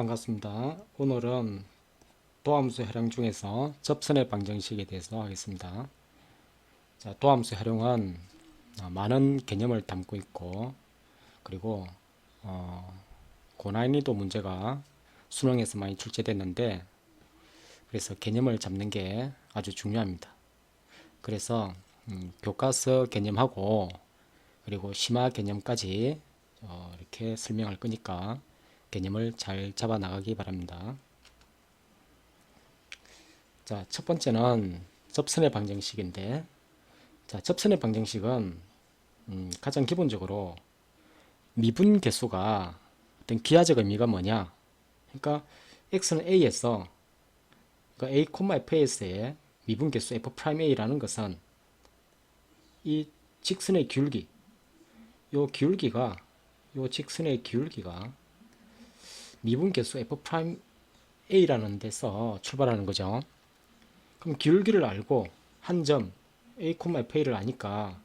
반갑습니다. 오늘은 도함수 활용 중에서 접선의 방정식에 대해서 하겠습니다. 자, 도함수 활용은 많은 개념을 담고 있고, 그리고 고난이도 문제가 수능에서 많이 출제됐는데, 그래서 개념을 잡는 게 아주 중요합니다. 그래서 교과서 개념하고 그리고 심화 개념까지 이렇게 설명할 거니까 개념을 잘 잡아 나가기 바랍니다. 자, 첫 번째는 접선의 방정식인데, 자, 접선의 방정식은 가장 기본적으로 미분 개수가 어떤 기하적 의미가 뭐냐? 그러니까 x는 a에서 그러니까 a, f에서의 미분 개수 f'a라는 것은 이 직선의 기울기, 요 기울기가 요 직선의 기울기가 미분 개수 f'a라는 데서 출발하는 거죠. 그럼 기울기를 알고 한 점 a, fa를 아니까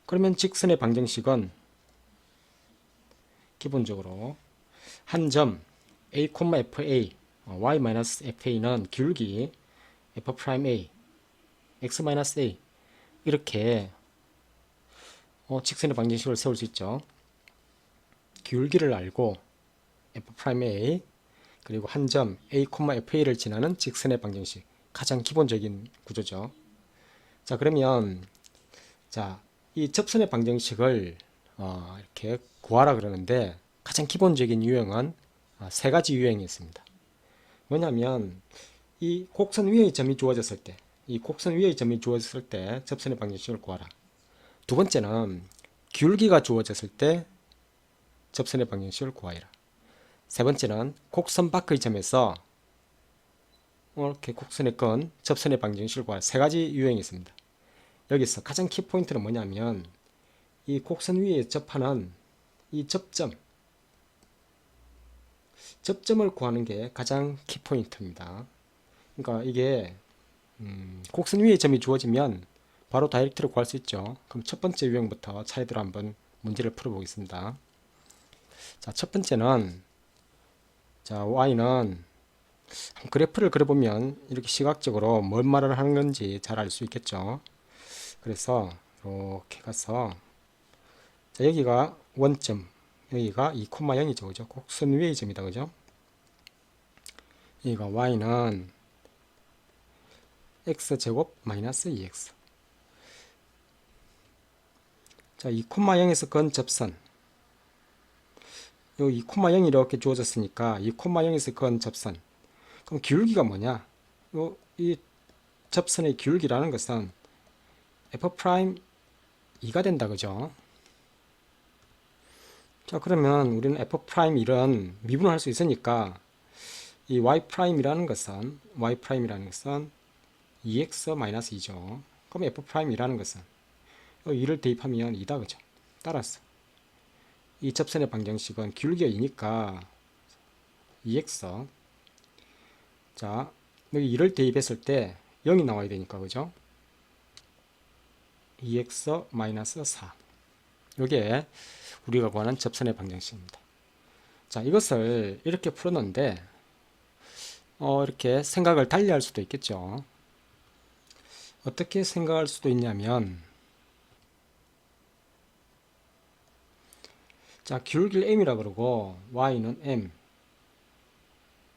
그러면 직선의 방정식은 기본적으로 한 점 a, fa y-fa는 기울기 f'a x-a 이렇게 직선의 방정식을 세울 수 있죠. 기울기를 알고 f'a 그리고 한 점 a, fa를 지나는 직선의 방정식 가장 기본적인 구조죠. 자, 그러면 자, 이 접선의 방정식을 이렇게 구하라 그러는데 가장 기본적인 유형은 세 가지 유형이 있습니다. 뭐냐면 이 곡선 위의 점이 주어졌을 때, 이 곡선 위의 점이 주어졌을 때 접선의 방정식을 구하라. 두 번째는 기울기가 주어졌을 때 접선의 방정식을 구하라. 세 번째는 곡선 밖의 점에서 이렇게 곡선의 건 접선의 방정식을 구하라. 세 가지 유형이 있습니다. 여기서 가장 키포인트는 뭐냐면 이 곡선 위에 접하는 이 접점을 구하는 게 가장 키포인트입니다. 그러니까 이게 곡선 위에 점이 주어지면 바로 다이렉트로 구할 수 있죠. 그럼 첫 번째 유형부터 차례대로 한번 문제를 풀어보겠습니다. 자, 첫 번째는 자, y는 그래프를 그려보면 이렇게 시각적으로 뭔 말을 하는 건지 잘 알 수 있겠죠. 그래서 이렇게 가서 자, 여기가 원점, 여기가 2,0이죠. 그죠? 곡선 위의 점이다. 그죠? 여기가 y는 x제곱 마이너스 2x. 자, 2,0에서 건 접선. 요 2,0이 이렇게 주어졌으니까 2,0에서 건 접선. 그럼 기울기가 뭐냐? 이 접선의 기울기라는 것은 f'2가 된다. 그죠? 자, 그러면 우리는 f'1은 미분을 할 수 있으니까 이 y'이라는 것은 2x-2죠. 그럼 f'이라는 것은 2를 대입하면 2다. 그죠? 따라서 이 접선의 방정식은 기울기가 2니까 2x 자, 여기 2를 대입했을 때 0이 나와야 되니까 그죠? 2x-4 이게 우리가 구하는 접선의 방정식입니다. 자, 이것을 이렇게 풀었는데 이렇게 생각을 달리 할 수도 있겠죠. 어떻게 생각할 수도 있냐면 자, 기울기를 m이라 그러고 y는 m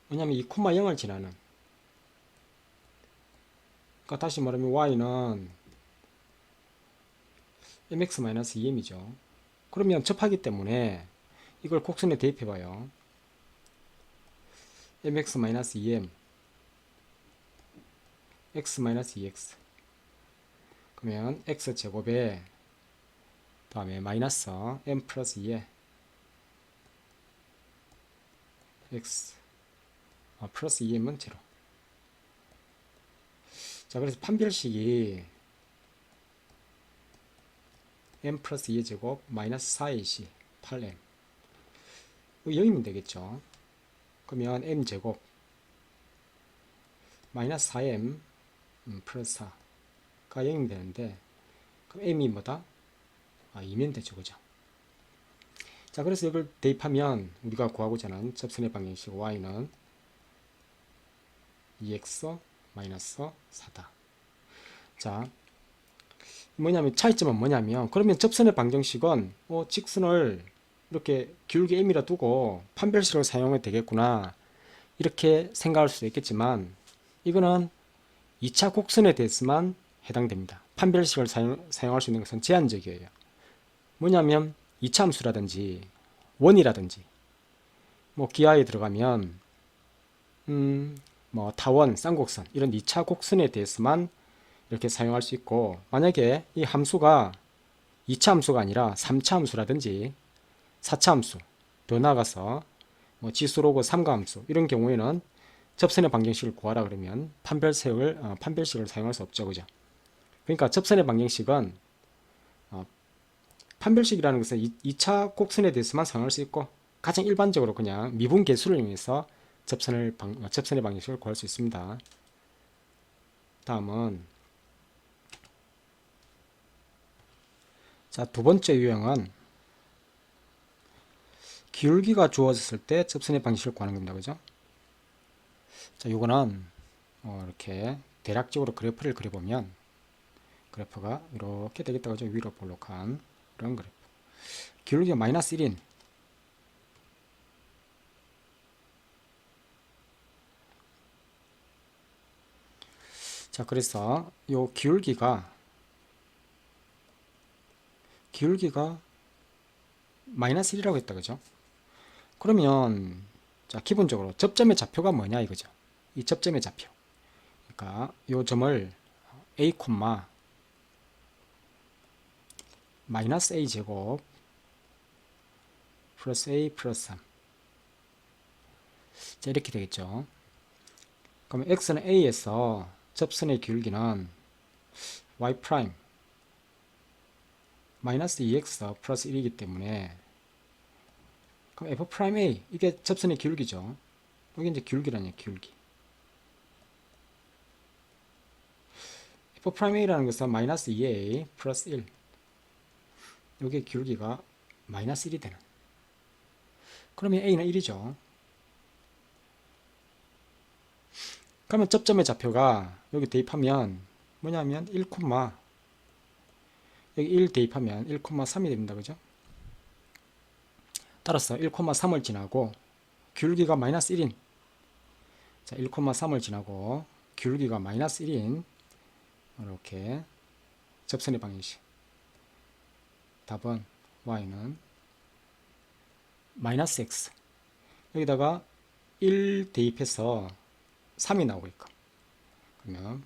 왜냐면 2,0을 지나는 그러니까 다시 말하면 y는 mx-em이죠. 그러면 접하기 때문에 이걸 곡선에 대입해봐요. mx-em x-2x 그러면 x제곱에 다음에 마이너스 m 플러스 2에 x 플러스 2m은 제로. 자, 그래서 판별식이 m 플러스 2의 제곱 마이너스 4ac 8m 0이면 되겠죠. 그러면 m 제곱 마이너스 4m 플러스 4가 0이면 되는데 그럼 m이 뭐다? 2면 되죠. 그죠? 자, 자, 그래서 이걸 대입하면 우리가 구하고자 하는 접선의 방정식 y는 2x-4다. 자, 뭐냐면 차이점은 뭐냐면, 그러면 접선의 방정식은 직선을 이렇게 기울기 m이라 두고 판별식을 사용해도 되겠구나 이렇게 생각할 수도 있겠지만, 이거는 2차 곡선에 대해서만 해당됩니다. 판별식을 사용할 수 있는 것은 제한적이에요. 뭐냐면 2차 함수라든지 원이라든지 뭐 기하에 들어가면 뭐 타원, 쌍곡선 이런 2차 곡선에 대해서만 이렇게 사용할 수 있고, 만약에 이 함수가 2차 함수가 아니라 3차 함수라든지 4차 함수, 더 나아가서 뭐 지수로그 삼가함수 이런 경우에는 접선의 방정식을 구하라 그러면 판별식을 사용할 수 없죠. 그죠? 그러니까 접선의 방정식은 판별식이라는 것은 2차 곡선에 대해서만 사용할 수 있고, 가장 일반적으로 그냥 미분계수를 이용해서 접선의 방정식을 구할 수 있습니다. 다음은 자, 두 번째 유형은 기울기가 주어졌을 때 접선의 방정식을 구하는 겁니다. 그죠? 자, 요거는 이렇게 대략적으로 그래프를 그려보면 그래프가 이렇게 되겠다. 그죠? 위로 볼록한 그런 그래프. 기울기가 마이너스 1인 자, 그래서 요 기울기가 마이너스 1이라고 했다. 그죠? 그러면 자, 기본적으로 접점의 좌표가 뭐냐 이거죠. 이 접점의 좌표. 그러니까 요 점을 a, 마이너스 a 제곱 플러스 a 플러스 3. 자, 이렇게 되겠죠. 그러면 x는 a에서 접선의 기울기는 y 프라임 마이너스 2x 플러스 1이기 때문에, 그럼 f 프라임 a 이게 접선의 기울기죠. 이게 이제 기울기라는 기울기. f 프라임 a라는 것은 마이너스 2a 플러스 1. 여기에 기울기가 마이너스 1이 되는. 그러면 a는 1이죠. 그러면 접점의 좌표가 여기 대입하면 뭐냐면 1, 여기 1 대입하면 1,3이 됩니다. 그죠? 따라서 1,3을 지나고 기울기가 마이너스 1인, 자, 1,3을 지나고 기울기가 마이너스 1인 이렇게 접선의 방정식. 답은 y는 마이너스 x, 여기다가 1 대입해서 3이 나오고 있고, 그러면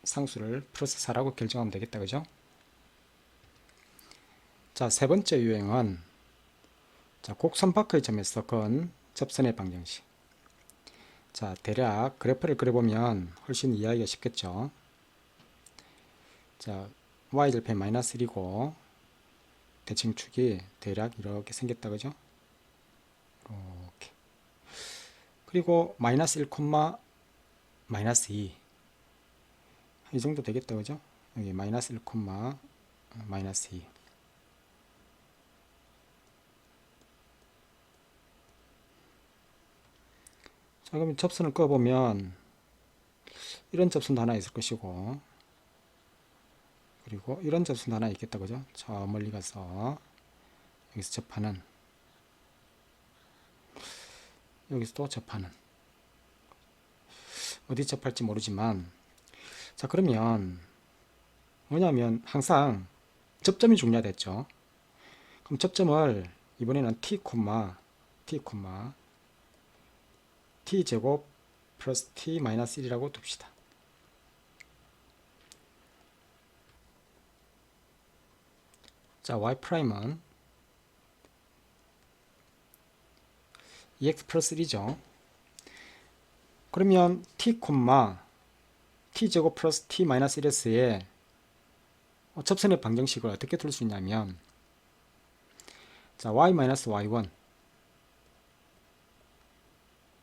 상수를 플러스 4라고 결정하면 되겠다. 그죠? 자, 세 번째 유형은 자, 곡선 밖의 점에서 건 접선의 방정식. 자, 대략 그래프를 그려보면 훨씬 이해하기가 쉽겠죠. 자, y절편 마이너스 1이고 대칭축이 대략 이렇게 생겼다. 그죠? 이렇게. 그리고 마이너스 1, 마이너스 2. 이 정도 되겠다. 그죠? 여기 마이너스 1, 마이너스 2. 자, 그러면 접선을 꺼보면 이런 접선도 하나 있을 것이고, 그리고 이런 접선도 하나 있겠다. 그죠? 저 멀리 가서 여기서 접하는, 여기서 또 접하는, 어디 접할지 모르지만, 자, 그러면 뭐냐면 항상 접점이 중요하겠죠. 그럼 접점을 이번에는 t 제곱 플러스 t 마이너스 1이라고 둡시다. 자, y 프라임은 2x 플러스 1이죠. 그러면 t 제곱 플러스 t 마이너스 1에서의 접선의 방정식을 어떻게 둘 수 있냐면, 자, y 마이너스 y1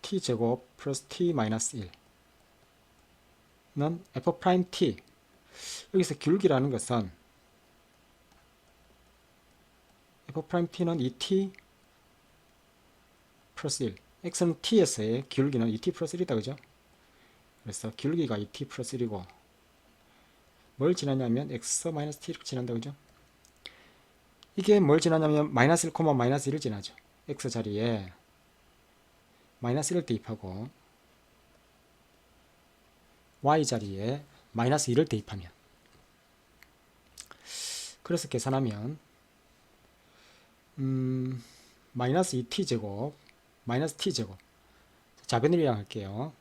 t 제곱 플러스 t 마이너스 1는 f 프라임 t, 여기서 기울기라는 것은 f F'T는 2t 플러스 1. x는 t에서의 기울기는 2t 플러스 1이다. 그죠? 그래서 기울기가 2t 플러스 1이고 뭘 지나냐면 x 마이너스 t 이렇게 지난다. 그죠? 이게 뭘 지나냐면 마이너스 1, 마이너스 1을 지나죠. x 자리에 마이너스 1을 대입하고 y 자리에 마이너스 2를 대입하면, 그래서 계산하면 마이너스 2t제곱 마이너스 t제곱, 자변율이랑 할게요.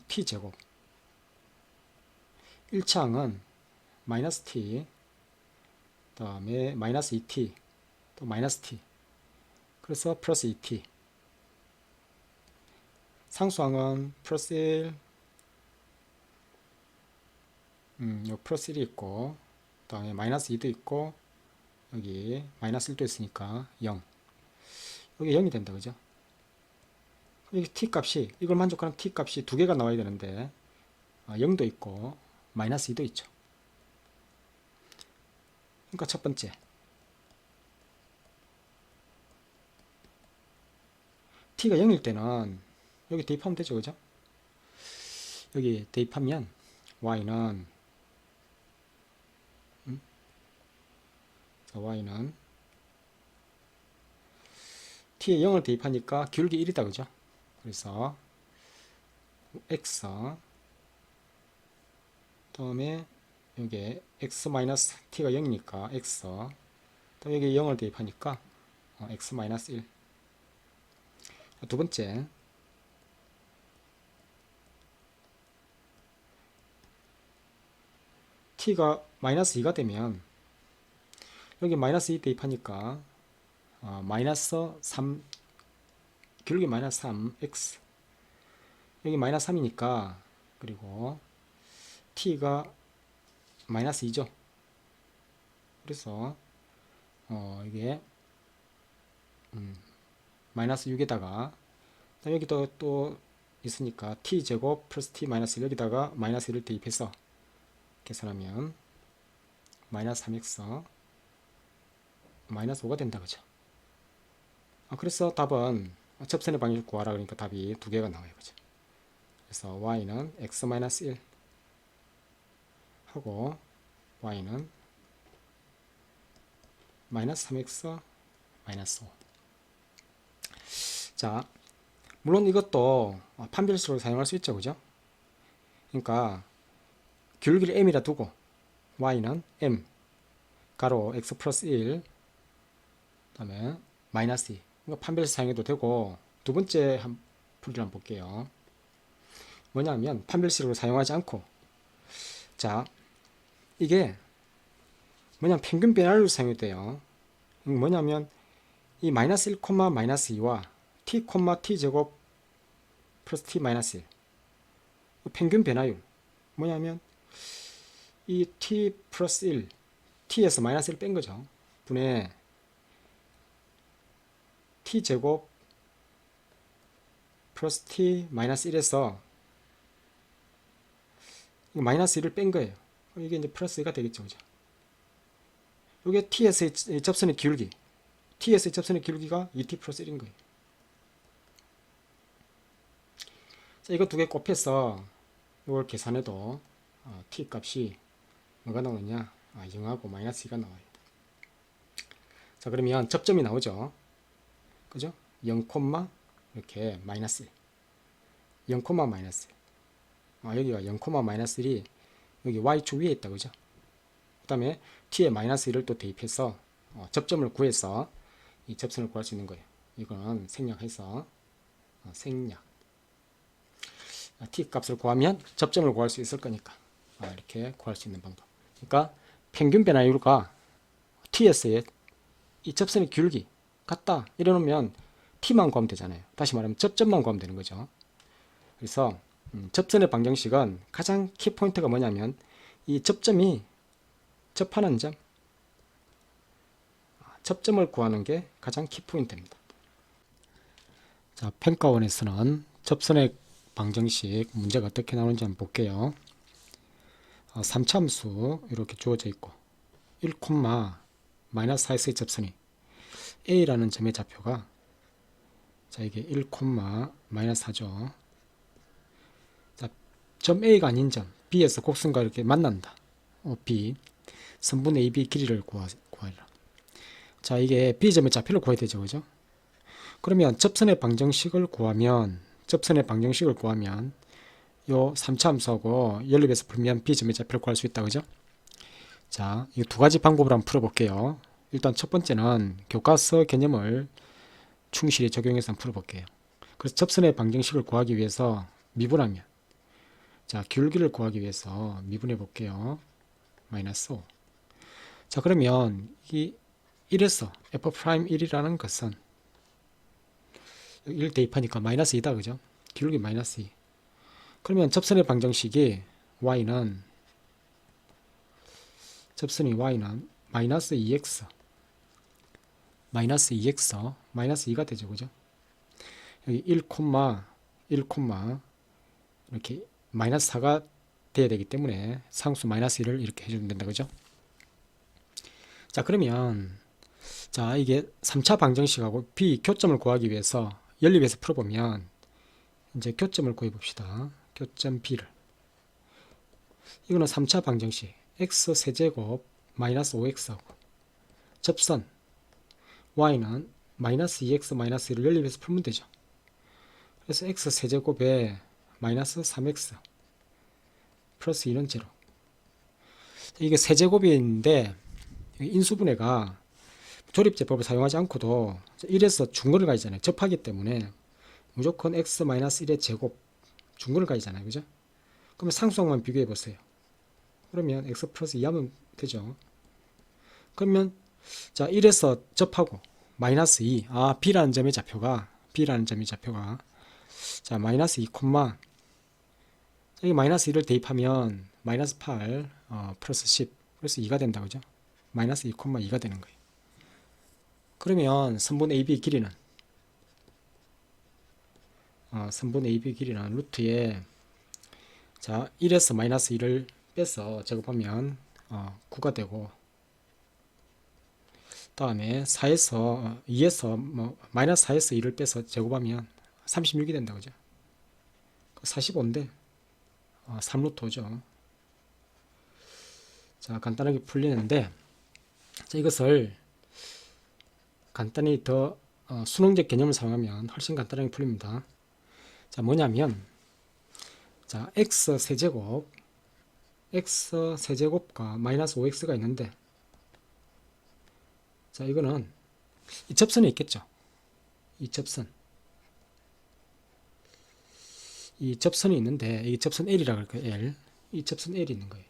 t제곱 1차항은 마이너스 t, 그 다음에 마이너스 2t, 또 마이너스 t, 그래서 플러스 2t. 상수항은 플러스 1, 요 플러스 1이 있고, 그 다음에 마이너스 2도 있고, 여기 마이너스 1도 있으니까 0. 여기 0이 된다. 그죠? 여기 t 값이, 이걸 만족하는 t 값이 두 개가 나와야 되는데 0도 있고 마이너스 2도 있죠. 그러니까 첫 번째, t가 0일 때는 여기 대입하면 되죠. 그죠? 여기 대입하면 y는 y는 t에 0을 대입하니까 기울기 1이다. 그죠? 그래서 x, 다음에 여기 x 마이너스 t가 0이니까 x, 또 여기 0을 대입하니까 x 마이너스 1. 두 번째, t가 마이너스 2가 되면 여기 마이너스 2 대입하니까 마이너스 3, 기울기 마이너스 3, x, 여기 마이너스 3이니까, 그리고 t가 마이너스 2죠. 그래서 이게 마이너스 6에다가 여기 또 있으니까 t제곱 플러스 t 마이너스 1, 여기다가 마이너스 1을 대입해서 계산하면 마이너스 3x 마이너스 5가 된다. 그죠? 그래서 답은 접선의 방정식 구하라 그러니까 답이 두 개가 나와요. 그죠? 그래서 y는 x 마이너스 1 하고 y는 마이너스 3x 마이너스 5. 자, 물론 이것도 판별식으로 사용할 수 있죠. 그죠? 그러니까 기울기를 m이라 두고 y는 m 가로 x 플러스 1, 그 다음에 마이너스 2. 그러니까 판별식 사용해도 되고, 두 번째 풀이를 한번 볼게요. 뭐냐면 판별식으로 사용하지 않고, 자, 이게 뭐냐면 평균 변화율을 사용해도 돼요. 뭐냐면 이 마이너스 1, 마이너스 2와 t, t제곱 플러스 t 마이너스 1, 평균 변화율 뭐냐면 이 t 플러스 1, t에서 마이너스 1 뺀 거죠. 분의 t제곱 플러스 t 마이너스 1에서 마이너스 1을 뺀 거예요. 이게 이제 플러스 2가 되겠죠. 그죠? 이게 t에서의 접선의 기울기, t에서의 접선의 기울기가 2t 플러스 1인 거예요. 자, 이거 두 개 곱해서 이걸 계산해도 t 값이 뭐가 나오느냐, 0하고 마이너스 2가 나와요. 자, 그러면 접점이 나오죠. 그죠? 0, 이렇게 마이너스 1, 0, 마이너스 1. 여기가 0, 마이너스 1이 여기 y축 위에 있다. 그죠? 그 다음에 t에 마이너스 1을 또 대입해서 접점을 구해서 이 접선을 구할 수 있는 거예요. 이거는 생략해서 생략, t 값을 구하면 접점을 구할 수 있을 거니까 이렇게 구할 수 있는 방법. 그러니까 평균 변화율과 t에서의 이 접선의 기울기 같다 이러면 t만 구하면 되잖아요. 다시 말하면 접점만 구하면 되는 거죠. 그래서 접선의 방정식은 가장 키포인트가 뭐냐면 이 접점이 접하는 점, 접점을 구하는 게 가장 키포인트입니다. 자, 평가원에서는 접선의 방정식 문제가 어떻게 나오는지 한번 볼게요. 3차함수 이렇게 주어져 있고 1, 마이너스 4에서의 접선이 A라는 점의 좌표가 자 이게 1, 마이너스 4죠. 자, 점 A가 아닌 점 B에서 곡선과 이렇게 만난다. B 선분 AB 길이를 구하라. 자 이게 B점의 좌표를 구해야 되죠. 그죠? 그러면 접선의 방정식을 구하면 요 3차 함수하고 연립해서 풀면 B점의 좌표를 구할 수 있다. 그죠? 자, 이 두 가지 방법을 한번 풀어볼게요. 일단 첫 번째는 교과서 개념을 충실히 적용해서 한번 풀어볼게요. 그래서 접선의 방정식을 구하기 위해서 미분하면 자 기울기를 구하기 위해서 미분해 볼게요. 마이너스 5. 자 그러면 이 1에서 f'1이라는 것은 1 대입하니까 마이너스 2다. 그죠? 기울기 마이너스 2. 그러면 접선의 방정식이 접선이 y는 마이너스 2x 마이너스 2가 되죠. 그죠? 여기 1, 1, 이렇게 마이너스 4가 돼야 되기 때문에 상수 마이너스 1을 이렇게 해주면 된다. 그죠? 자 그러면 자 이게 3차 방정식하고 B 교점을 구하기 위해서 연립해서 풀어보면 이제 교점을 구해 봅시다. 교점 B를 이거는 3차 방정식 x 세제곱 마이너스 5x하고 접선 y는 마이너스 2x 마이너스 1을 연립해서 풀면 되죠. 그래서 x 세제곱에 마이너스 3x 플러스 2는 제로. 이게 세제곱인데 인수분해가 조립제법을 사용하지 않고도 1에서 중근을 가지잖아요. 접하기 때문에 무조건 x-1의 제곱 중근을 가지잖아요. 그죠? 그러면 상수항만 비교해 보세요. 그러면 x 플러스 2 하면 되죠. 그러면 자 1에서 접하고 마이너스 2 B라는 점의 좌표가 자 마이너스 2, 여기 마이너스 2를 대입하면 마이너스 8 플러스 10 그래서 2가 된다. 그죠? 마이너스 2, 2가 되는 거예요. 그러면 선분 AB 길이는 루트에 자 1에서 마이너스 2를 빼서 제곱하면 9가 되고 다음에 2에서 마이너스 4에서 2를 빼서 제곱하면 36이 된다. 그죠? 45인데 3루트 5죠. 자 간단하게 풀리는데 자, 이것을 간단히 더 수능적 개념을 사용하면 훨씬 간단하게 풀립니다. 자 뭐냐면 자 x 세제곱과 마이너스 5x가 있는데 자 이거는 이 접선에 있겠죠. 이 접선이 있는데 이 접선 L이라고 할까요? L. 이 접선 L이 있는 거예요.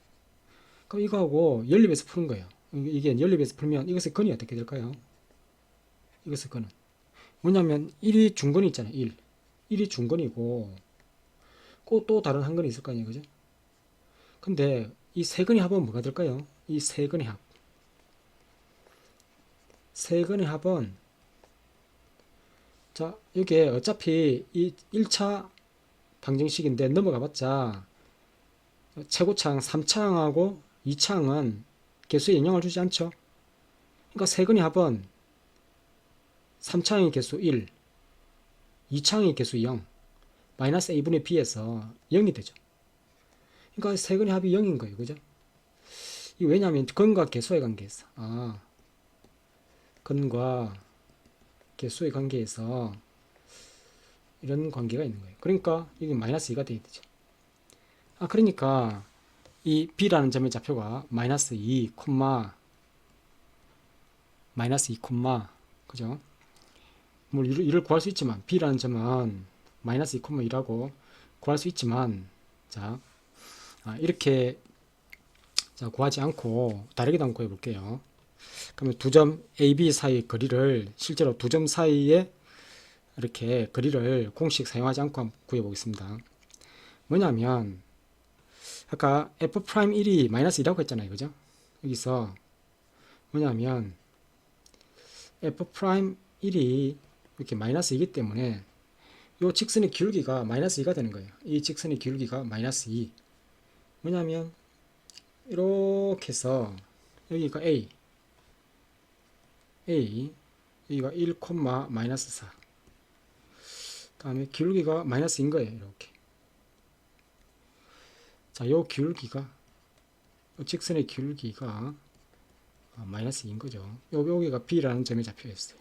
그럼 이거하고 연립해서 푸는 거예요. 이게 연립해서 풀면 이것의 근이 어떻게 될까요? 이것의 근은 뭐냐면 1이 중근이 있잖아요. 1이 중근이고 또 다른 한 근이 있을 거 아니에요. 그죠? 근데 이 세 근의 합은 뭐가 될까요? 이 세 근의 합은 자 여기에 어차피 이 1차 방정식인데 넘어가봤자 최고차항 3차항하고 2차항은 개수에 영향을 주지 않죠. 그러니까 세 근의 합은 3차항의 개수 1, 2차항의 개수 0, 마이너스 a분의 b에서 0이 되죠. 그러니까 세 근의 합이 0인 거예요. 그죠? 이 왜냐하면 근과 개수의 관계에서 근과 개수의 관계에서 이런 관계가 있는 거예요. 그러니까 이게 마이너스 2가 돼야 되죠. 그러니까 이 B라는 점의 좌표가 마이너스 2, 그죠? 뭐 이를 구할 수 있지만 B라는 점은 마이너스 2, 2라고 구할 수 있지만 자 이렇게 자 구하지 않고 다르게도 한번 구해 볼게요. 그러면 두 점 A, B 사이 거리를 실제로 두 점 사이에 이렇게 거리를 공식 사용하지 않고 한번 구해 보겠습니다. 뭐냐면 아까 F'1이 마이너스 2라고 했잖아요. 그죠? 여기서 뭐냐면 F'1이 이렇게 마이너스 2이기 때문에 이 직선의 기울기가 마이너스 2가 되는 거예요. 이 직선의 기울기가 마이너스 2. 뭐냐면 이렇게 해서 여기가 A 여기가 1, 마이너스 4. 다음에 기울기가 마이너스인 거예요. 이렇게. 자, 요 기울기가, 직선의 기울기가 마이너스 2인 거죠. 여기가 B라는 점에 잡혀 있어요.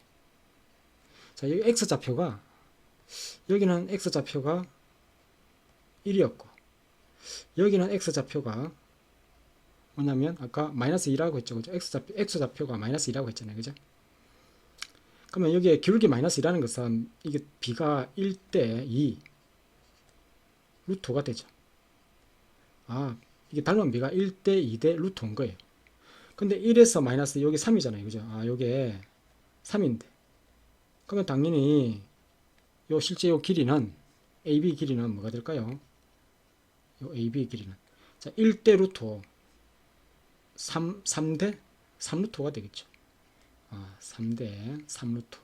자, 여기 X좌표가, 여기는 X좌표가 1이었고, 여기는 X좌표가 뭐냐면, 아까 마이너스 2라고 했죠. 그죠? X좌표가 마이너스 2라고 했잖아요. 그죠? 그러면 여기에 기울기 마이너스 2라는 것은 이게 B가 1대 2 루트 5가 되죠. 이게 닮은 B가 1대 2대 루트 5인 거예요. 근데 1에서 마이너스 여기 3이잖아요. 그죠? 요게 3인데. 그러면 당연히 실제 요 길이는 AB 길이는 뭐가 될까요? 요 AB 길이는 1대 루트 5 3대 3루트 5가 되겠죠. 3대 3루트.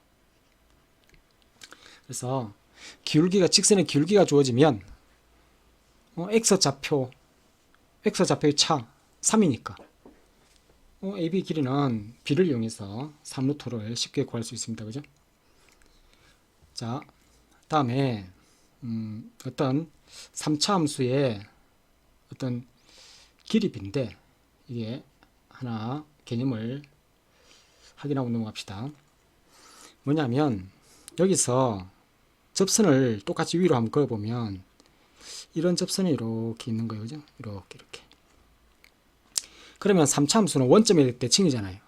그래서 기울기가, 직선의 기울기가 주어지면 X좌표의 차 3이니까 AB 길이는 B를 이용해서 3루트를 쉽게 구할 수 있습니다. 그죠? 자, 다음에 어떤 3차 함수의 어떤 길이비인데, 이게 하나 개념을 확인하고 넘어갑시다. 뭐냐면 여기서 접선을 똑같이 위로 한번 그어보면 이런 접선이 이렇게 있는 거예요. 그죠? 이렇게. 그러면 3차 함수는 원점의 대칭이잖아요.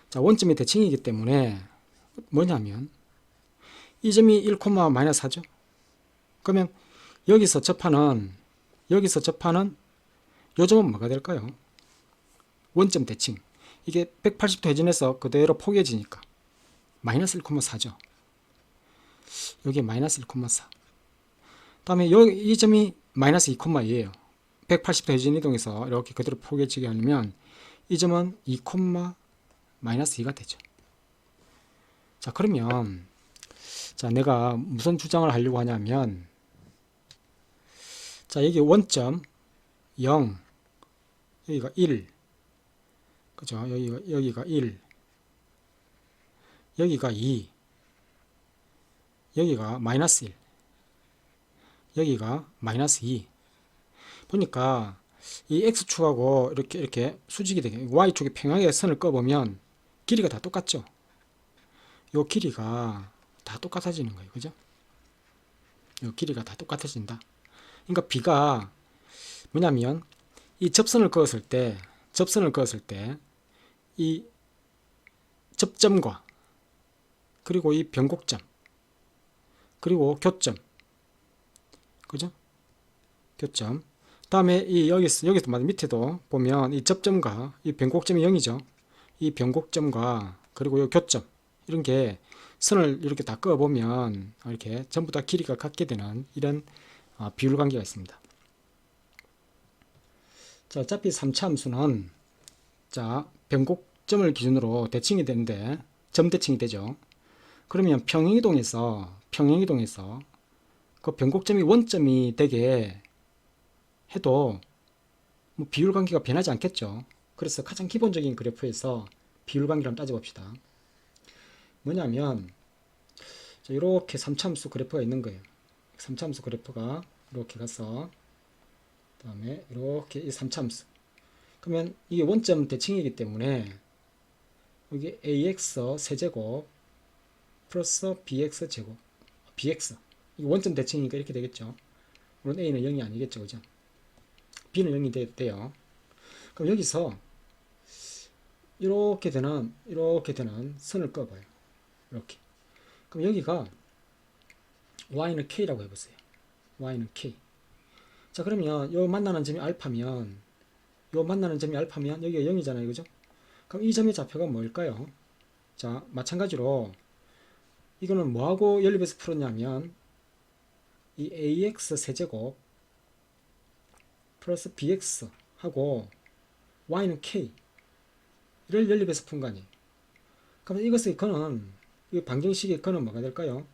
자, 원점의 대칭이기 때문에 뭐냐면 이 점이 1, 마이너스 4죠. 그러면 여기서 접하는 요 점은 뭐가 될까요? 원점 대칭. 이게 180도 회전해서 그대로 포개지니까 마이너스 1,4죠. 여기 마이너스 1,4. 다음에 이 점이 마이너스 2,2예요. 180도 회전 이동해서 이렇게 그대로 포개지게 하려면 이 점은 2, 마이너스 2가 되죠. 자, 그러면 내가 무슨 주장을 하려고 하냐면, 자, 여기 원점 0, 여기가 1, 그죠? 여기가 1, 여기가 2, 여기가 마이너스 1, 여기가 마이너스 2. 보니까 이 X축하고 이렇게 수직이 되게, Y축이 평행하게 선을 꺼보면 길이가 다 똑같죠? 요 길이가 다 똑같아지는 거예요. 그죠? 요 길이가 다 똑같아진다. 그러니까 B가 뭐냐면 이 접선을 그었을 때 이 접점과 그리고 이 변곡점 그리고 교점, 그죠? 교점. 다음에 여기서 밑에도 보면 이 접점과 이 변곡점이 0이죠. 이 변곡점과 그리고 이 교점, 이런 게 선을 이렇게 다 그어 보면 이렇게 전부 다 길이가 같게 되는 이런 비율 관계가 있습니다. 자, 어차피 3차 함수는 변곡점을 기준으로 대칭이 되는데 점 대칭이 되죠. 그러면 평행이동에서 그 변곡점이 원점이 되게 해도 뭐 비율 관계가 변하지 않겠죠. 그래서 가장 기본적인 그래프에서 비율 관계를 한번 따져봅시다. 뭐냐면 이렇게 3차 함수 그래프가 있는 거예요. 3차 함수 그래프가 이렇게 가서 그다음에 이렇게 이 3차 함수. 그러면 이게 원점 대칭이기 때문에 여기 ax 세제곱 플러스 bx 제곱, bx, 이게 원점 대칭이니까 이렇게 되겠죠. 물론 a는 0이 아니겠죠. 그죠? b는 0이 돼요. 그럼 여기서 이렇게 되는 선을 꺼봐요. 이렇게. 그럼 여기가 y는 k라고 해보세요. y는 k. 자, 그러면 요 만나는 점이 알파면 여기가 0이잖아요. 그죠? 그럼 이 점의 좌표가 뭘까요? 자, 마찬가지로 이거는 뭐하고 연립해서 풀었냐면 이 ax 세제곱 플러스 bx 하고 y는 k를 연립해서 푼 거 아니에요. 그럼 이것의 근은, 이 방정식의 근은 뭐가 될까요?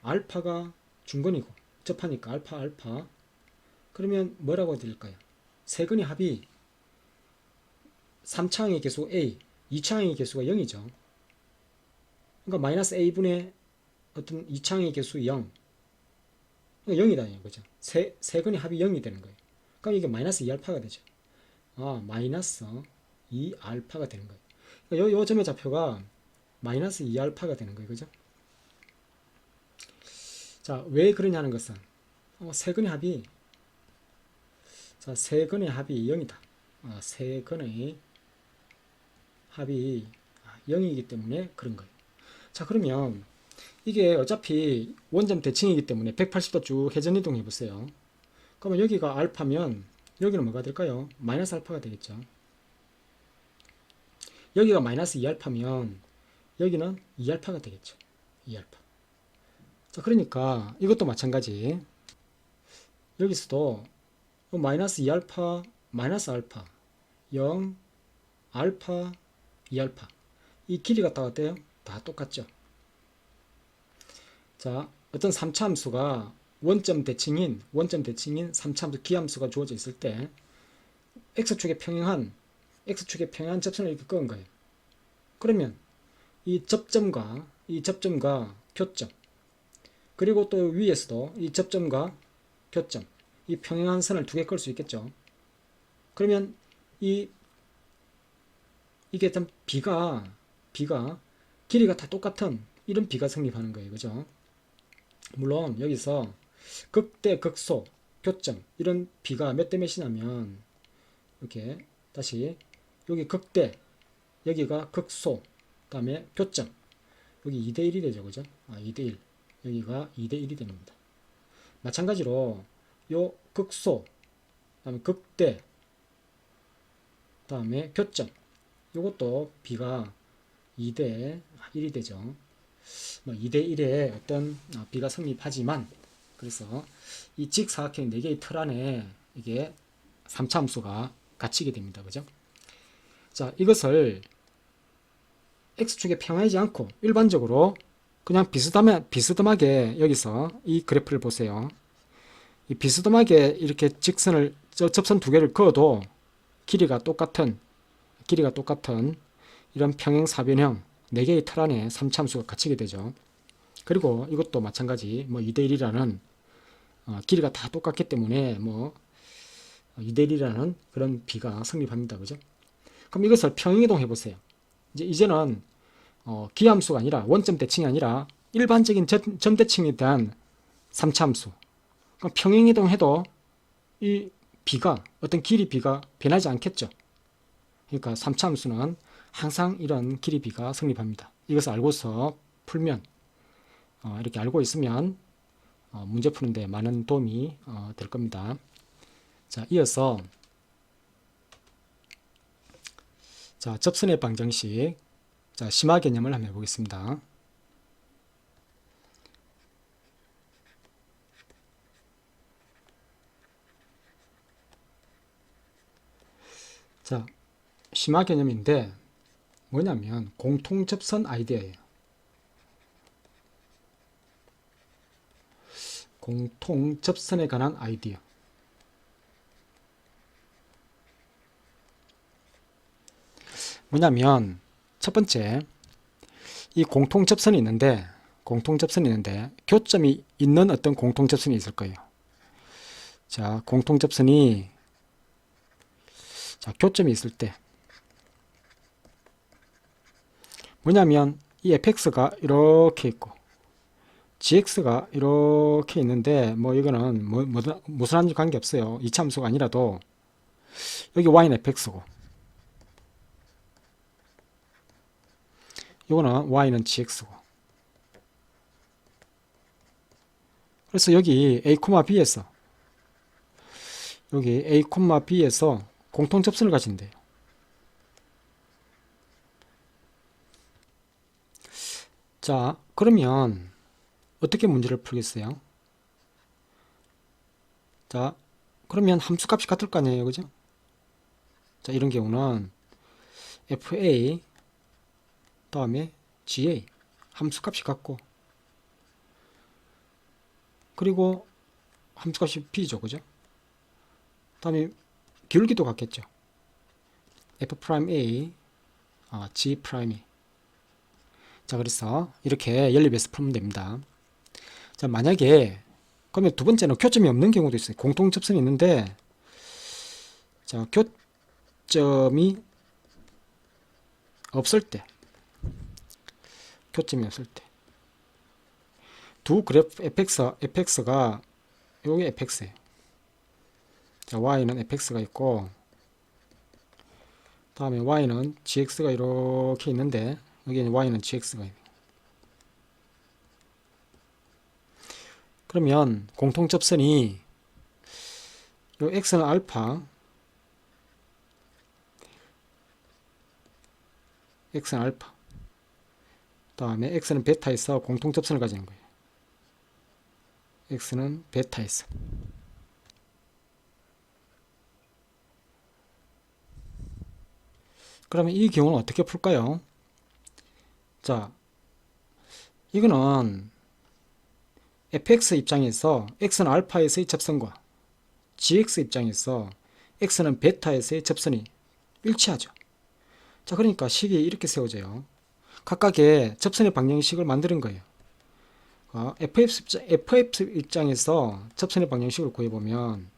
알파가 중근이고 접하니까 알파. 그러면 뭐라고 드릴까요? 세 근의 합이 3차항의 개수 a, 2차항의 개수가 0이죠. 그러니까 마이너스 a분의 어떤 이차항의 개수 0, 0이다 그죠? 세 근의 합이 0이 되는 거예요. 그럼 이게 마이너스 2알파가 되죠. 마이너스 2알파가 되는 거예요. 그러니까 요 점의 좌표가 마이너스 2알파가 되는 거예요. 그죠? 자, 왜 그러냐는 것은 세근의 합이 세근의 합이 0이다. 세근의 합이 0이기 때문에 그런 거예요. 자, 그러면 이게 어차피 원점 대칭이기 때문에 180도 쭉 회전이동 해보세요. 그러면 여기가 알파면 여기는 뭐가 될까요? 마이너스 알파가 되겠죠. 여기가 마이너스 2알파면 여기는 2알파가 되겠죠. 2알파. 자, 그러니까 이것도 마찬가지. 여기서도 마이너스 2알파, 마이너스 알파, 0, 알파, 2알파. 이 길이가 다 어때요? 다 똑같죠. 자, 어떤 3차 함수가 원점 대칭인 3차 함수 기함수가 주어져 있을 때 x축에 평행한 접선을 이렇게 그은 거예요. 그러면 이 접점과 교점, 그리고 또 위에서도 이 접점과 교점, 이 평행한 선을 두 개 끌 수 있겠죠. 그러면 이게 참 비가 길이가 다 똑같은 이런 비가 성립하는 거예요. 그죠? 물론 여기서 극대, 극소, 교점 이런 비가 몇 대 몇이냐면 이렇게 다시 여기 극대, 여기가 극소, 그 다음에 교점 여기 2대1이 되죠. 그죠? 2대1 여기가 2대1이 되는 겁니다. 마찬가지로 요 극소, 그 다음에 극대, 그 다음에 교점 요것도 비가 2대1이 되죠. 뭐 2대1의 어떤 비가 성립하지만 그래서 이 직사각형 4개의 틀 안에 이게 3차 함수가 갇히게 됩니다. 그죠? 자, 이것을 x축에 평행하지 않고 일반적으로 그냥 비스듬하게 여기서 이 그래프를 보세요. 이 비스듬하게 이렇게 직선을 접선 두 개를 그어도 길이가 똑같은 이런 평행사변형 4개의 틀 안에 3차 함수가 갇히게 되죠. 그리고 이것도 마찬가지 2대1이라는 길이가 다 똑같기 때문에 2대1이라는 그런 비가 성립합니다. 그죠? 그럼 이것을 평행이동 해보세요. 이제는 기함수가 아니라 원점 대칭이 아니라 일반적인 점 대칭에 대한 3차 함수. 그럼 평행이동 해도 이 비가 어떤 길이 비가 변하지 않겠죠. 그러니까 3차 함수는 항상 이런 길이 비가 성립합니다. 이것을 알고서 풀면 이렇게 알고 있으면 문제 푸는데 많은 도움이 될 겁니다. 자, 이어서 자, 접선의 방정식 자, 심화 개념을 한번 해보겠습니다. 자, 심화 개념인데 뭐냐면 공통접선 아이디어예요. 공통접선에 관한 아이디어. 뭐냐면 첫 번째 이 공통접선이 있는데 교점이 있는 어떤 공통접선이 있을 거예요. 자, 공통접선이 교점이 있을 때 뭐냐면 이 fx가 이렇게 있고 gx가 이렇게 있는데 이거는 무슨 함수 관계없어요. 이차함수가 아니라도 여기 y는 fx고 이거는 y는 gx고 그래서 여기 a, b에서 공통접선을 가진대요. 자, 그러면 어떻게 문제를 풀겠어요? 자, 그러면 함수값이 같을 거 아니에요. 그죠? 자, 이런 경우는 fa 다음에 ga 함수값이 같고 그리고 함수값이 b죠. 그죠? 다음에 기울기도 같겠죠. f'A, g'A. 자, 그래서 이렇게 연립해서 풀면 됩니다. 자, 만약에 그러면 두 번째는 교점이 없는 경우도 있어요. 공통 접선이 있는데, 자, 교점이 없을 때, 교점이 없을 때, 두 그래프 fx가 여기 fx예요. 자, y는 fx가 있고, 다음에 y는 gx가 이렇게 있는데, 여기는 y는 gx가 있네요. 그러면 공통 접선이 요 x는 알파, x는 알파, 다음에 x는 베타에서 공통 접선을 가지는 거예요. x는 베타에서. 그러면 이 경우는 어떻게 풀까요? 자, 이거는 fx 입장에서 x는 알파에서의 접선과 gx 입장에서 x는 베타에서의 접선이 일치하죠. 자, 그러니까 식이 이렇게 세워져요. 각각의 접선의 방정식을 만드는 거예요. fx 입장에서 접선의 방정식을 구해보면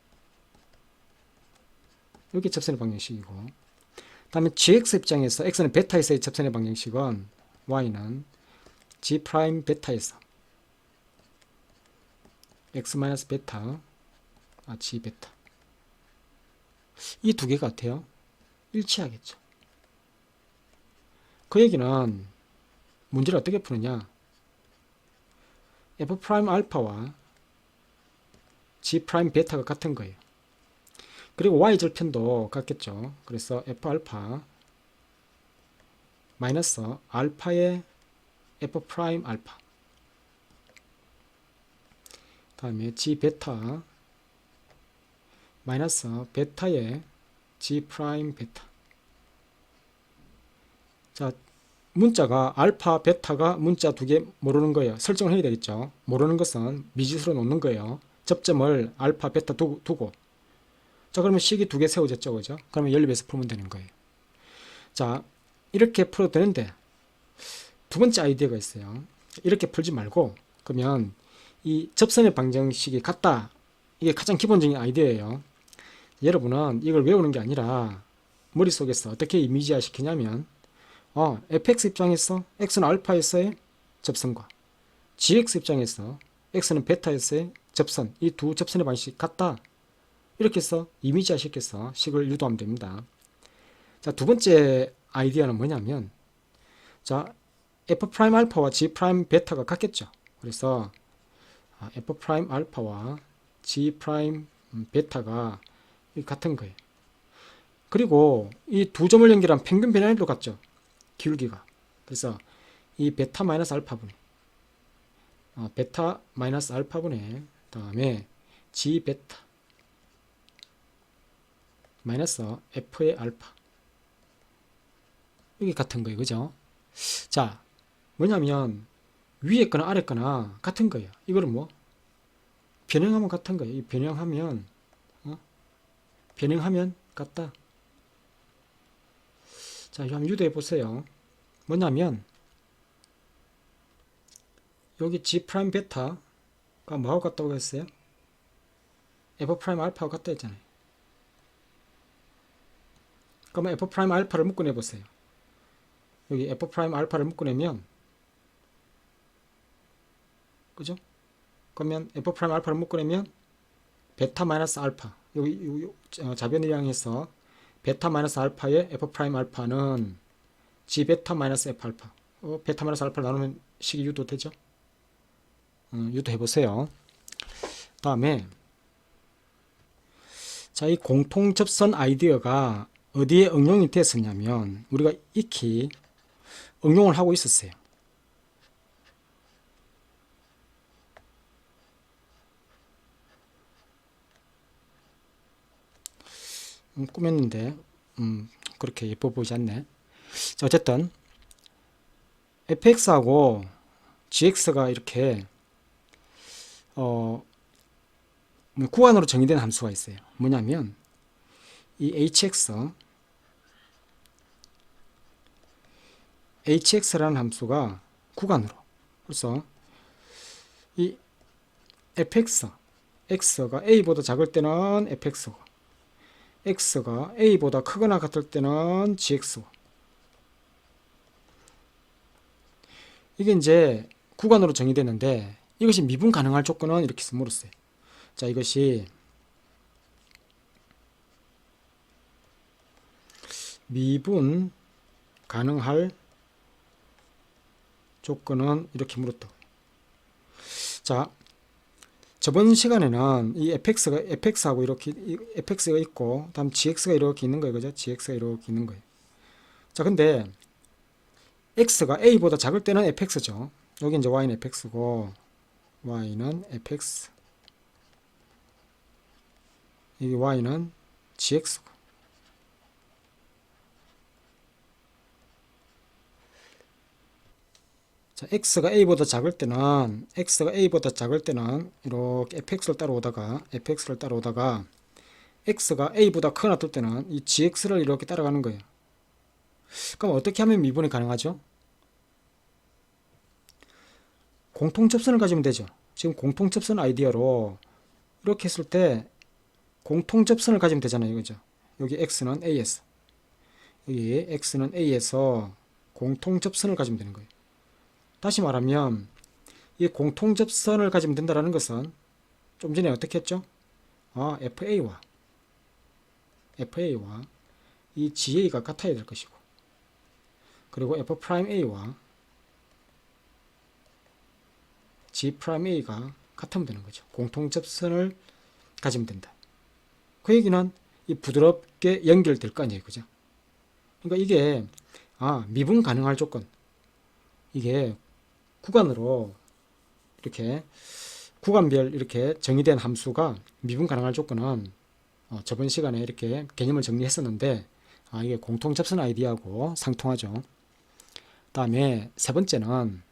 여기 접선의 방정식이고, 다음에 gx 입장에서 x는 베타에서의 접선의 방정식은 y는 g 프라임 베타에서 x 마이너스 베타, g 베타, 이 두 개가 같아요. 일치하겠죠. 그 얘기는 문제를 어떻게 푸느냐, f 프라임 알파와 g 프라임 베타가 같은 거예요. 그리고 y 절편도 같겠죠. 그래서 f 알파 마이너스 알파의 f 프라임 알파, 다음에 g 베타 마이너스 베타의 g 프라임 베타. 자, 문자가 알파 베타가 문자 두 개 모르는 거예요. 설정을 해야 되겠죠. 모르는 것은 미지수로 놓는 거예요. 접점을 알파 베타 두고. 자, 그러면 식이 두 개 세워졌죠, 그죠? 그러면 연립해서 풀면 되는 거예요. 자, 이렇게 풀어도 되는데 두 번째 아이디어가 있어요. 이렇게 풀지 말고, 그러면 이 접선의 방정식이 같다, 이게 가장 기본적인 아이디어예요. 여러분은 이걸 외우는 게 아니라 머릿속에서 어떻게 이미지화 시키냐면, fx 입장에서 x는 알파에서의 접선과 gx 입장에서 x는 베타에서의 접선, 이 두 접선의 방식이 같다, 이렇게 해서 이미지화 시켜서 식을 유도하면 됩니다. 자, 두 번째 아이디어는 뭐냐면, 자, f 프라임 알파와 g 프라임 베타가 같겠죠. 그래서 f 프라임 알파와 g 프라임 베타가 같은 거예요. 그리고 이 두 점을 연결한 평균 변화율도 같죠. 기울기가. 그래서 이 베타 마이너스 알파분의 베타 마이너스 알파분의 다음에 g 베타 마이너스 f의 알파, 이게 같은 거예요. 그죠? 자, 뭐냐면 위에 거나 아래 거나 같은 거예요. 이거는 뭐 변형하면 같은 거예요. 이 변형하면 변형하면 같다. 자, 한번 유도해 보세요. 뭐냐면 여기 g 프라임 베타가 뭐하고 같다고 했어요? f 프라임 알파하고 같다 했잖아요. 그러면 f 프라임 알파를 묶어내 보세요. 여기 f 프라임 알파를 묶어내면, 그죠? 그러면 f 프라임 알파를 묶어내면 베타 마이너스 알파, 여기 좌변을 향해서 베타 마이너스 알파의 f 프라임 알파는 g 베타 마이너스 f 알파, 베타 마이너스 알파를 나누면 식이 유도되죠? 유도해 보세요. 다음에 자, 이 공통 접선 아이디어가 어디에 응용이 됐었냐면, 우리가 익히 응용을 하고 있었어요. 꾸몄는데 그렇게 예뻐 보이지 않네. 자, 어쨌든 fx하고 gx가 이렇게 구간으로 정의된 함수가 있어요. 뭐냐면 이 hx라는 함수가 구간으로. 그래서 이 fx, x가 a보다 작을 때는 fx고, x가 a보다 크거나 같을 때는 gx고. 이게 이제 구간으로 정의되는데, 이것이 미분 가능할 조건은 이렇게 물었어요. 자, 이것이 미분 가능할 조건은 이렇게 물었다. 자, 저번 시간에는 이 fx하고 이렇게 fx가 있고, 다음 gx가 이렇게 있는 거예요. 그죠? gx가 이렇게 있는 거예요. 자, 근데 x가 a보다 작을 때는 fx죠. 여기 이제 y는 fx고, y는 fx, 여기 y는 gx고. 자, x가 a보다 작을 때는 이렇게 fx를 따라오다가 x가 a보다 크거나 같을 때는 이 gx를 이렇게 따라가는 거예요. 그럼 어떻게 하면 미분이 가능하죠? 공통접선을 가지면 되죠. 지금 공통접선 아이디어로 이렇게 했을 때 공통접선을 가지면 되잖아요. 그죠? 여기 x는 a에서, 여기 x는 a에서 공통접선을 가지면 되는 거예요. 다시 말하면 이 공통접선을 가지면 된다는 것은 좀 전에 어떻게 했죠? FA와 이 GA가 같아야 될 것이고, 그리고 F'A와 G'A가 같으면 되는 거죠. 공통접선을 가지면 된다. 그 얘기는 이 부드럽게 연결될 거 아니에요. 그죠? 그러니까 이게 미분 가능할 조건, 이게 구간으로 이렇게 구간별 이렇게 정의된 함수가 미분 가능할 조건은 저번 시간에 이렇게 개념을 정리했었는데, 이게 공통접선 아이디어하고 상통하죠. 다음에 세 번째는,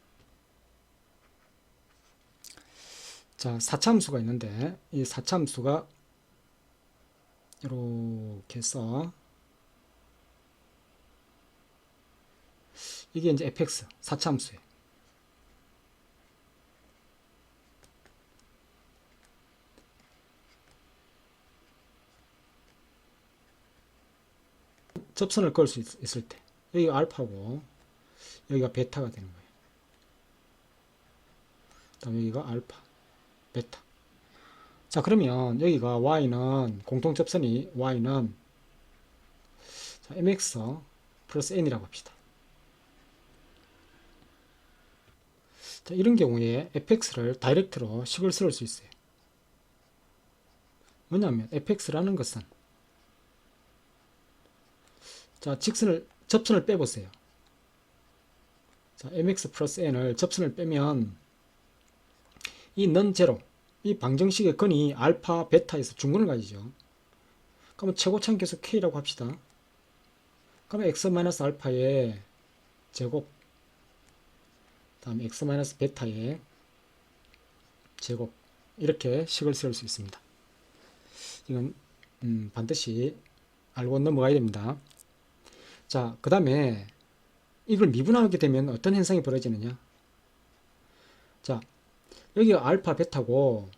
자, 4차 함수가 있는데, 이 4차 함수가 이렇게 해서 이게 이제 fx 4차 함수예요. 접선을 걸 수 있을 때 여기가 알파고 여기가 베타가 되는 거예요. 다음 여기가 알파, 베타. 자, 그러면 여기가 y는 공통접선이 y는 mx 플러스 n이라고 합시다. 자, 이런 경우에 fx를 다이렉트로 식을 쓸 수 있어요. 뭐냐면 fx라는 것은, 자, 접선을 빼보세요. 자, mx 플러스 n을 접선을 빼면 이 non-제로, 이 방정식의 근이 알파, 베타에서 중근을 가지죠. 그러면 최고차는 계속 k라고 합시다. 그러면 x-알파의 제곱, 다음에 x-베타의 제곱, 이렇게 식을 쓸 수 있습니다. 이건 반드시 알고 넘어가야 됩니다. 자, 그 다음에 이걸 미분하게 되면 어떤 현상이 벌어지느냐. 자, 여기가 알파 베타고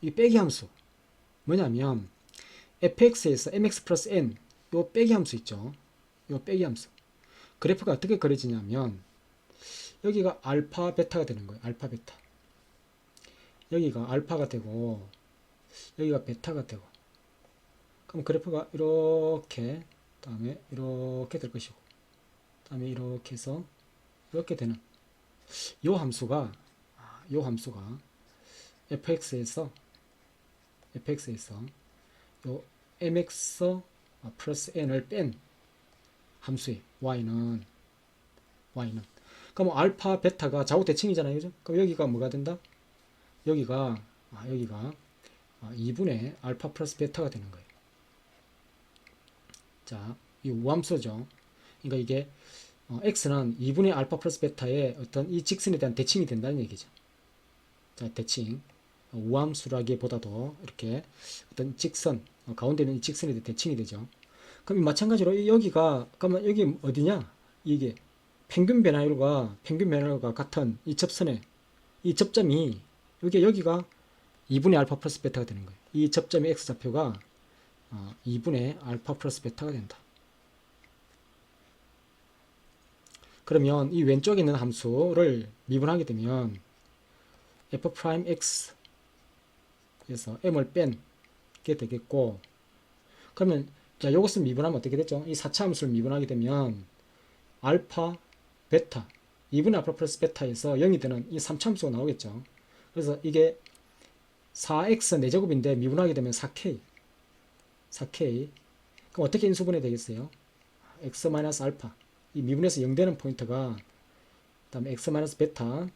이 빼기 함수 뭐냐면 fx에서 mx 플러스 n 요 빼기 함수 있죠. 요 빼기 함수 그래프가 어떻게 그려지냐면 여기가 알파 베타가 되는 거예요. 알파 베타, 여기가 알파가 되고 여기가 베타가 되고, 그럼 그래프가 이렇게, 다음에 이렇게 될 것이고, 다음에 이렇게 해서 이렇게 되는 요 함수가 fx에서 요 mx 플러스 n을 뺀 함수예요. y는 그럼 알파 베타가 좌우 대칭이잖아요. 그죠? 그럼 여기가 뭐가 된다? 여기가 2분의 알파 플러스 베타가 되는 거예요. 자, 이 우함수죠. 그러니까 이게 x는 2분의 알파 플러스 베타의 어떤 이 직선에 대한 대칭이 된다는 얘기죠. 자, 대칭. 우함수라기보다도 이렇게 어떤 직선, 가운데 있는 이 직선에 대한 대칭이 되죠. 그럼 마찬가지로 여기가, 그러면 여기 어디냐? 이게 평균 변화율과 같은 이 접선의 이 접점이 여기가 2분의 알파 플러스 베타가 되는 거예요. 이 접점의 x좌표가 2분의 알파 플러스 베타가 된다. 그러면 이 왼쪽에 있는 함수를 미분하게 되면 f'x 에서 m을 뺀 게 되겠고, 그러면 자, 이것을 미분하면 어떻게 되죠? 이 4차 함수를 미분하게 되면 알파, 베타, 2분의 알파 플러스 베타에서 0이 되는 이 3차 함수가 나오겠죠. 그래서 이게 4x 4제곱인데 미분하게 되면 4k. 그럼 어떻게 인수분해 되겠어요? x-알파. 이 미분에서 0 되는 포인트가 그다음에 x-베타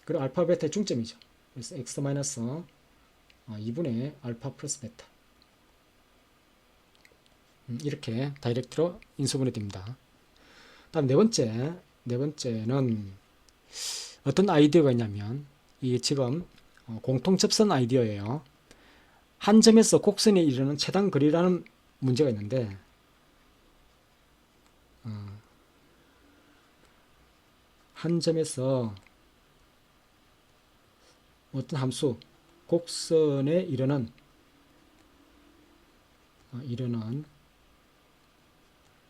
그리고 알파 베타의 중점이죠. 그래서 x-2분의 알파 플러스 베타. 이렇게 다이렉트로 인수분해 됩니다. 다음 네 번째는 어떤 아이디어가 있냐면 이게 지금 공통 접선 아이디어예요. 한 점에서 곡선에 이르는 최단 거리라는 문제가 있는데 한 점에서 어떤 함수 곡선에 이르는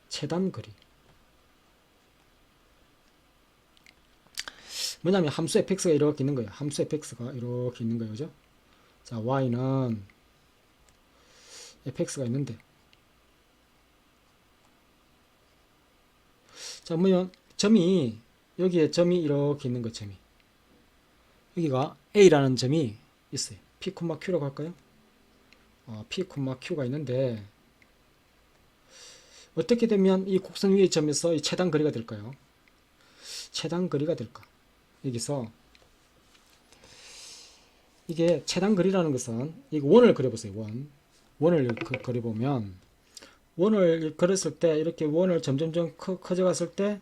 최단 거리. 뭐냐면 함수 fx가 이렇게 있는 거예요. 함수 fx가 이렇게 있는 거예요. 그죠? 자, y는 fx가 있는데, 자, 뭐냐, 여기에 점이 이렇게 있는 거, 점이. 여기가 a라는 점이 있어요. p, q라고 할까요? p, q가 있는데, 어떻게 되면 이 곡선 위의 점에서 이 최단 거리가 될까요? 최단 거리가 될까? 여기서 이게 최단 거리라는 것은 이거 원을 그려보세요. 원을 그려보면 원을 그렸을 때 이렇게 원을 점점점 커져갔을 때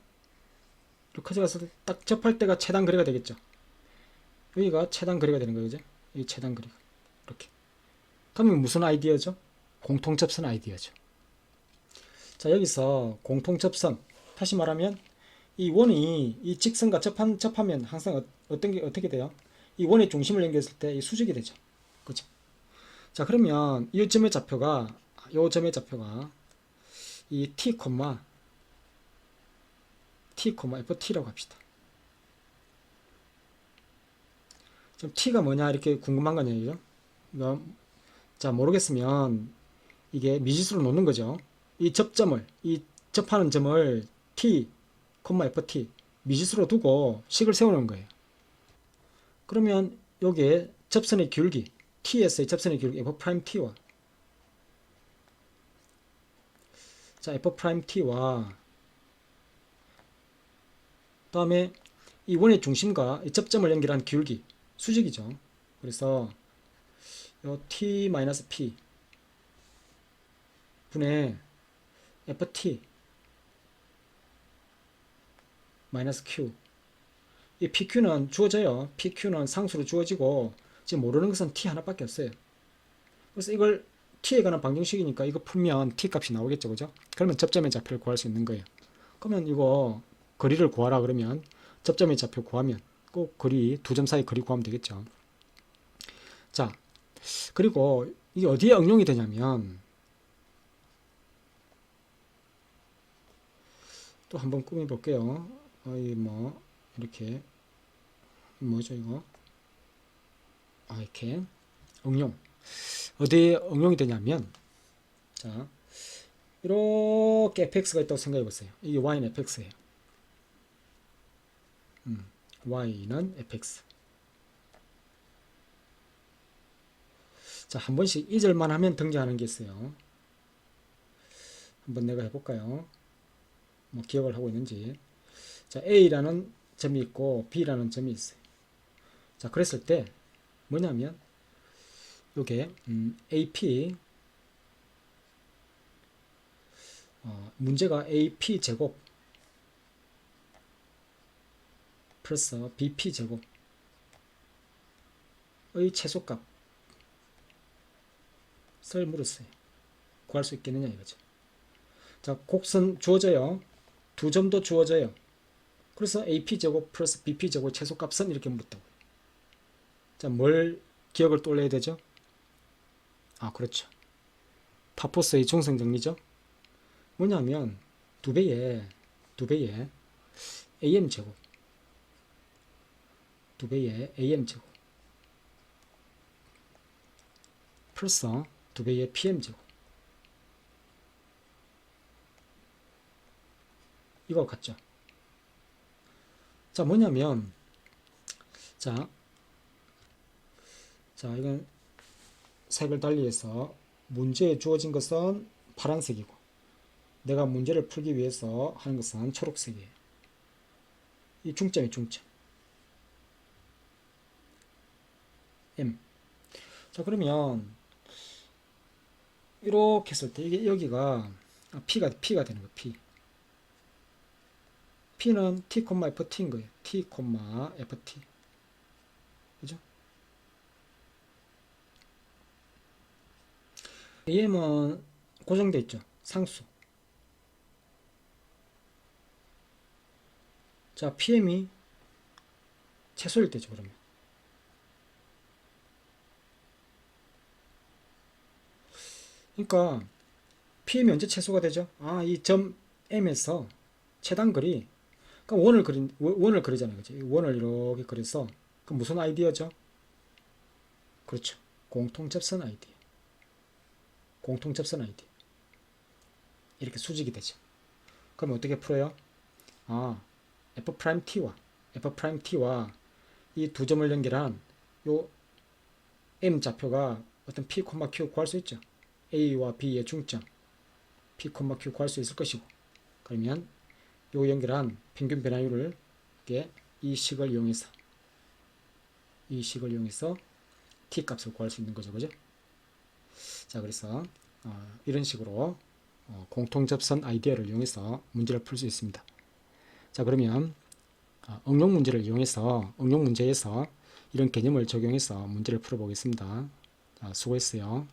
딱 접할 때가 최단 거리가 되겠죠. 여기가 최단 거리가 되는 거죠. 이 최단 거리가 이렇게. 그러면 무슨 아이디어죠? 공통 접선 아이디어죠. 자, 여기서 공통 접선, 다시 말하면 이 원이 이 직선과 접하면 항상 어떻게 돼요? 이 원의 중심을 연결했을 때 이 수직이 되죠. 그렇죠? 자, 그러면 이 점의 좌표가 이 t, ft라고 합시다. 좀 t가 뭐냐 이렇게 궁금한 거 아니에요? 자, 모르겠으면 이게 미지수로 놓는 거죠. 이 접하는 점을 t, ft 미지수로 두고 식을 세우는 거예요. 그러면 요게 접선의 기울기 t에서의 접선의 기울기 f't와 자, f't와 다음에 이 원의 중심과 이 접점을 연결한 기울기 수직이죠. 그래서 요 t-p 분의 ft q. 이 pq는 주어져요. pq는 상수로 주어지고 지금 모르는 것은 t 하나밖에 없어요. 그래서 이걸 t에 관한 방정식이니까 이거 풀면 t 값이 나오겠죠. 그죠? 그러면 접점의 좌표를 구할 수 있는 거예요. 그러면 이거 거리를 구하라 그러면 접점의 좌표 구하면 꼭 두 점 사이 거리 구하면 되겠죠. 자, 그리고 이게 어디에 응용이 되냐면 또 한번 꾸며 볼게요. 이렇게 뭐죠 이거? 이렇게 응용. 어디에 응용이 되냐면 자, 이렇게 fx가 있다고 생각해 보세요. 이게 y는 fx예요. y는 fx. 자, 한 번씩 잊을만 하면 등장하는 게 있어요. 한번 내가 해볼까요? 뭐 기억을 하고 있는지. 자, A라는 점이 있고 B라는 점이 있어요. 자, 그랬을 때 뭐냐면 요게 AP 문제가 AP 제곱 플러스 BP 제곱의 최소값을 물었어요. 구할 수 있겠느냐 이거죠. 자, 곡선 주어져요. 두 점도 주어져요. 그래서 ap제곱 플러스 bp제곱 최소값은 이렇게 묻다고. 자, 뭘 기억을 또 올려야 되죠? 그렇죠. 파포스의 중성정리죠. 뭐냐면 두 배의 am제곱, 두 배의 am제곱 플러스 두 배의 pm제곱, 이거 같죠. 자, 뭐냐면 자 이건 색을 달리해서 문제에 주어진 것은 파란색이고 내가 문제를 풀기 위해서 하는 것은 초록색이에요. 이 중점이 중점. M. 자, 그러면 이렇게 했을 때 이게 여기가 P가 되는 거예요. P. P는 T, FT인 거예요. T, FT. 그죠? AM은 고정되어 있죠. 상수. 자, PM이 최소일 때죠, 그러면. 그러니까 PM이 언제 최소가 되죠? 이 점 M에서 최단거리, 그러니까 원을 그리잖아요, 그죠? 원을 이렇게 그려서 그 무슨 아이디어죠? 그렇죠. 공통접선 아이디어. 공통접선 아이디어. 이렇게 수직이 되죠. 그럼 어떻게 풀어요? F'T와 이 두 점을 연결한 요 M 좌표가 어떤 P, Q 구할 수 있죠. A와 B의 중점 P, Q 구할 수 있을 것이고, 그러면 요 연결한 평균 변화율을 이 식을 이용해서 T 값을 구할 수 있는 거죠. 그죠? 자, 그래서 이런 식으로 공통접선 아이디어를 이용해서 문제를 풀 수 있습니다. 자, 그러면 응용 문제에서 이런 개념을 적용해서 문제를 풀어보겠습니다. 자, 수고했어요.